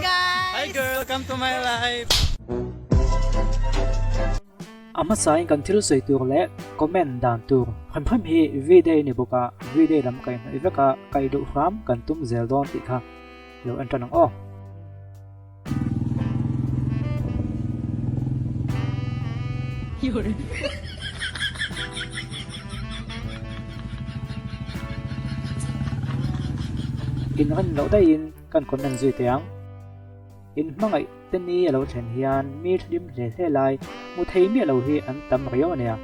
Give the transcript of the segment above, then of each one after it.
guys! Hi girl, come to my life. Ama sa in kan thil soi tur le comment dan tur pham hi video ni boka video lam kai na iveka kai du ram kan tum zel don ti kha lo enter nang o in ran lo dai in kan comment zui tiang in mangai teni lo then hian mi thlim le hle lai mu thei mi lo hi an tam rio ania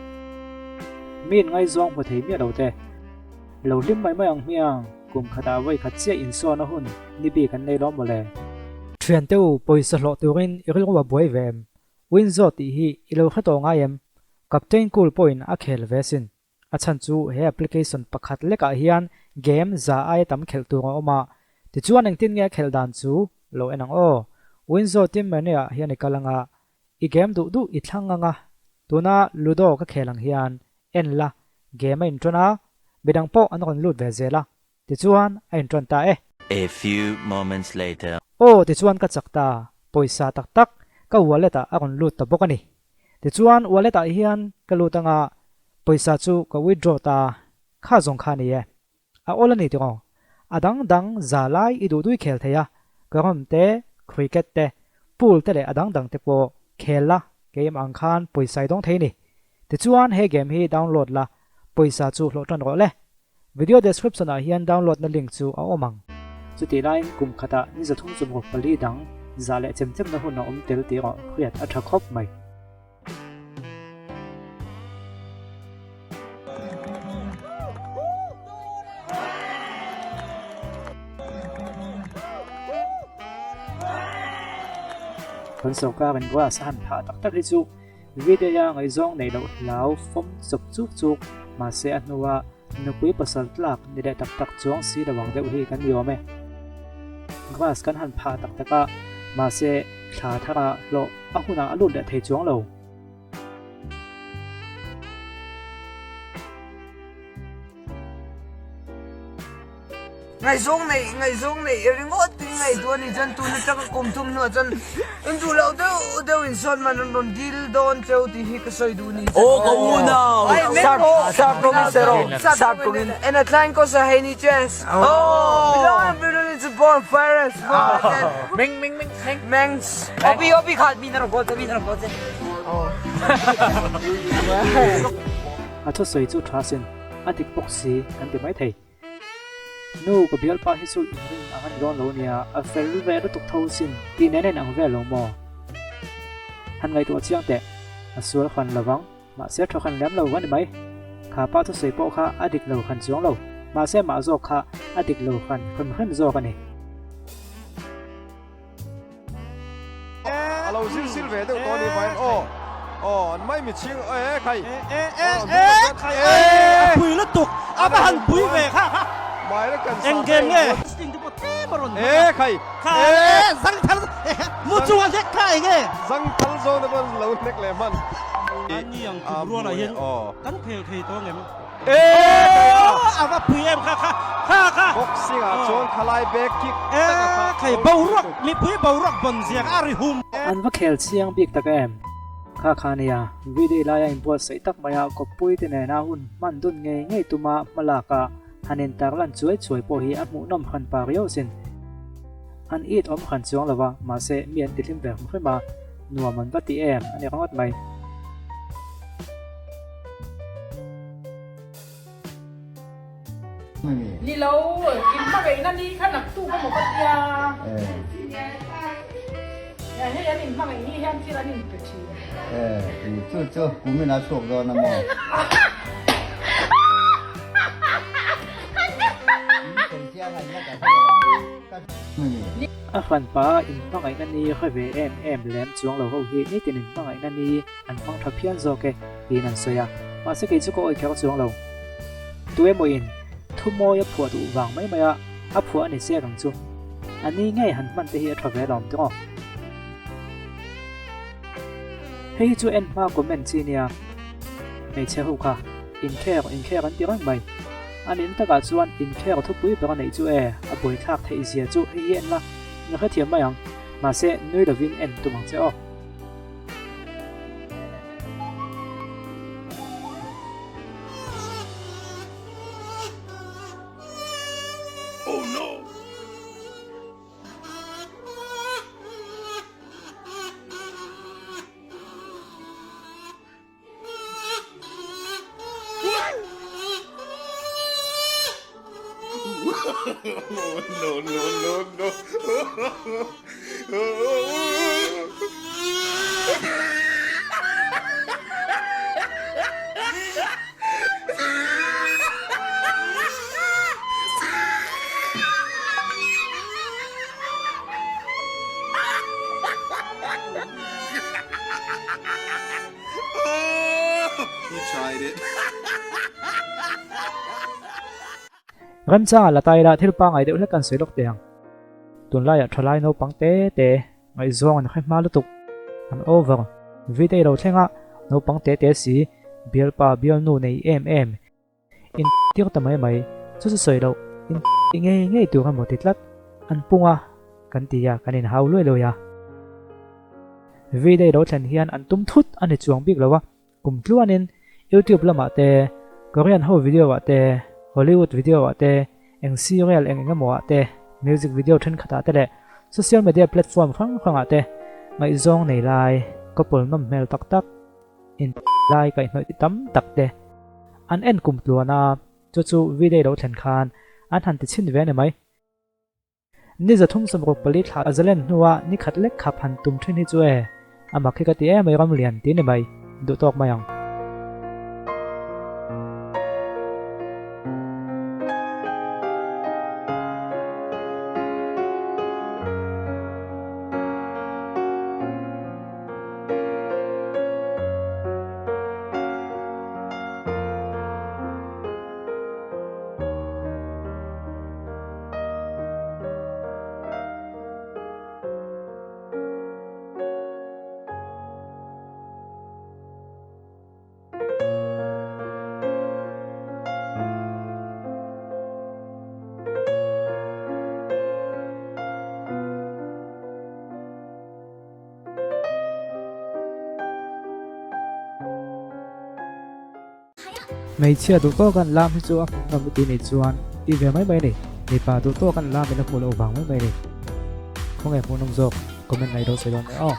min ngai zong mu thei mi lo te lo lim mai mai ang miang kum khata wai khat che in so na hun ni bi kan nei lom mole thian teu poisa lo turin iril wa boi vem win zo ti hi ilo khato nga yem captain cool point a khel vesin a chan chu he application pakhat leka hian game za ai tam khel tu oma ti chuan ang tin nge khel dan chu lo enang o winzo tim mania hian ikalanga I game du i thlanga tuna ludo ka khelang hian en la game in trona bedang po an kon lut ve zela ti chuan a in tron ta A few moments later. ti chuan ka chakta poisa tak tak ka wallet a kon lut ta bokani ti chuan wallet a hian ka lutanga poisa chu ka withdraw ta kha zong kha ni a olani ti ngo adang dang zalai I du dui khel theya karam te cricket te pool te le adang dang te po khela game ang khan poisa dong thei ni ti chuan he game hi download la poisa chu hlo ton ro le video description a hian download na link chu a omang chu ti line kum khata ni za thum chum ro pali dang za le chem chem na hun na om tel ti ro khriat a thakop maiคนสกาเป็นว่าสันผ่าตักตักที่จุวิทยาไงจงในเราแล้วฟมจุกจุกจุกมาเสียนัวนุกุยประสาทหลักในได้ตักตักจงสีระวังเดือดที่กันอยู่ไหมว่าสกันหันผ่าตักตักมาเสียขาทาราโลอาหุนาอรุณเดือดเทจงเราNgày xuống này em ngót tí ngày tua này chân tu nó chắc cùng thum nữa chân em tu lâu đâu in son mà nó đồn deal don treo thì hi cái soi du ni Sharp promin and a client ko sa Henny Chess below I'm building it's a bonfire as well Mengs Obi khát mi nào có thếอาทุสวยจุดทราสินอาทิตย์ปกสีกันเต็มไม่เทนู่กับเบียลป้าฮิสุอินริงอันร้อนโลเนียอัฟเฟลเวรตุกเท่าสินตีแน่นอังเวลโลมอหันไงตัวเชียงแต่สวยขันระวังมาเสียทอขันแหลมเราวันไหมข้าป้าทุสวยโปะข้าอดีตเราขันจวงเรามาเสียมาโจกข้าอดีตเราขันคนขึ้นโจกันนี่เราซิลเวตัวตัวนี้ไปไม่มีชิงใครปุยละตุกอาบหันปุยเวค่ะไม่แล้วกันเอ็งเกมเนี่ยสิ่งที่ผมเท่บรอนใครสังทัลมุจวนเล็กใครเงี้ยสังทัลโซนมันเราเล็กเลยมันอันนี้ยังรัวอะไรยังกันเพลตัวเงี้ยอาบปุยเอ็มค่ะบ็อกซิ่งชวนคลายเบรกคิกใครเบารักมีปุยเบารักบนเสียงอาริฮุมอันว่าเคลเซียงบิ๊กตะแกมข้าคานียวิดีไลน์บัวใส่ตักมายากบปุยที่ไหนนาหุ่นมันดุนเงยตุมามาลากาฮันเนนตาลันช่วยพอฮีอับมุนอมขันปาริโอสินอันอีดอมขันจวงละวะมาเสมีอันติดลิมแบบขึ้นมาหนัวมันวัดตีแอมอันนี้เขาวัดไหมนี่เรากินข้าวไก่นั่นนี่ขนาดตู้ก็หมดปัญญาอย่างนี้ยันนี่ข้าวไก่นี่ยันที่ร้านนี่เป็นชื่อ这古没拿错不到那么。อาขันป้าอินฟังไอ้นั่นนี่ค่อยเวแอมแหลมจวงเราเขาฮีนี่ติดอินฟังไอ้นั่นนี่อันฟังทับเพียนโจเกปีนันสวยมาสักกี่ชั่วโมงไอ้แค่จวงเราตัวเอ็มอินทุ่มโมยผัวดูวางไม่มาอับผัวอันนี้เสียกังจูอันนี้ง่ายหันมันไปเฮียทับเวลอมตัวให้จูเอ็นมากกว่าเมนจีเนียในเช้าค่ะอินแค่กันตีรังใบอันนี้ถ้าการชวนอินแค่ทุกปุ้ยไปกันในจูอับวยทักไทยเสียจูให้เย็นละ 那还挺么样มาเสนุยดวินเอ็นตุมังเจอ He tried it. รันซ่าละไตละที่รูปางไอเดียวเล็กกันสวยลกเตียงตุนไล่ทลายโนปังเตเตไอซองอันให้มาลุตุกอันโอเวอร์วิดีโอเช่งะโนปังเตเตสีเบียร์ปาเบียร์นูในอินที่ก็ทำไมไม่สุดสวยเราอินเงี้ยตัวกันหมดติดลัดอันปุ่งอ่ะกันตียากันอินฮาวลุยเลยอะวิดีโอเช่นเฮียนอันตุ้มทุดอันนี้จวงบิ๊กแล้ววะกลุ่มล้วนอินยูทูบละมาเตก็เรียนฮาววิดีโอว่าเตHollywood video ate eng serial eng engemaw ate music video then khata te le social media platform khang ate ngai zong nei lai couple nam mel tak tak in lai kai noi tam tak te an en kum tluana chu video then khan an han ti chin ve ne mai ni za thum sam ro pali thla azalen nuwa ni khat lek khap han tum thin hi chu e ama khi ka ti e mai ram lian ti ne mai du tok mayangไม่เชื่อดูโต้กันลามที่จัวทำตีในจวนตีเวไม่ไปเลยในป่าดูโต้กันลามเป็นนักมวยระวังไม่ไปเลยคงไอ้พวกน้องโจก็เป็นในโดนเซลล์ไม่ออก